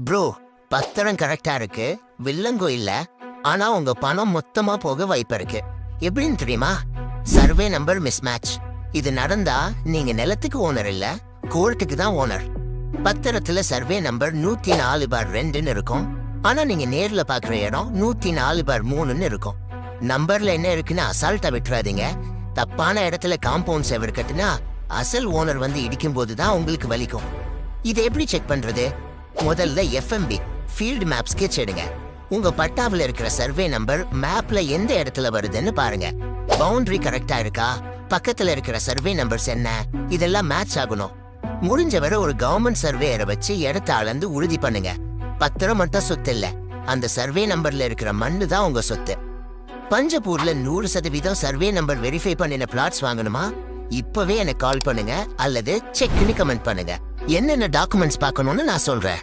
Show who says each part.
Speaker 1: Bro, பத்திரம் கரெக்டா இருக்கு, வில்லங்கோ இல்ல. ஆனா உங்க பணம் மொத்தமா போக வாய்ப்பு இருக்கு. எப்படின்னு தெரியுமா? Survey number miss match. இது நடந்தா நீங்க நிலத்துக்கு ஓனர் இல்ல, கோர்ட்டுக்கு தான் ஓனர். பத்திரத்துல சர்வே நம்பர் 104/2ன்னு இருக்கும். ஆனா நீங்க நேர்ல பாக்குற இடம் 104/3ன்னு இருக்கும். நம்பர்ல என்ன இருக்குன்னு அசால்ட்டா விட்டுறாதீங்க. தப்பான இடத்துல காம்பவுண்ட் செவர் கட்டுனா அசல் ஓனர் வந்து இடிக்கும் போதுதான் உங்களுக்கு வலிக்கும். இதை எப்படி செக் பண்றது? முதல்ல FMB ஃபீல்ட் மேப் ஸ்கெட்ச் எடுங்க. உங்க பட்டாவில் இருக்கிற சர்வே நம்பர் மேப்ல எந்த இடத்துல வருதுன்னு பாருங்க. பவுண்டரி கரெக்டா இருக்கா, பக்கத்துல இருக்கிற சர்வே நம்பர்ஸ் என்ன, இதெல்லாம் மேட்ச் ஆகணும். முடிஞ்சவரை ஒரு கவர்மெண்ட் சர்வேயரை வச்சு இடத்த அளந்து உறுதி பண்ணுங்க. பத்திரம் மட்டும் சொத்து இல்ல, அந்த சர்வே நம்பர்ல இருக்கிற மண்ணு தான் உங்க சொத்து. பஞ்சப்பூர்ல 100% சர்வே நம்பர் வெரிஃபை பண்ணின பிளாட்ஸ் வாங்கணுமா? இப்பவே எனக்கு கால் பண்ணுங்க அல்லது செக்னு கமெண்ட் பண்ணுங்க. என்னென்ன டாக்குமெண்ட்ஸ் பார்க்கணும்னு நான் சொல்றேன்.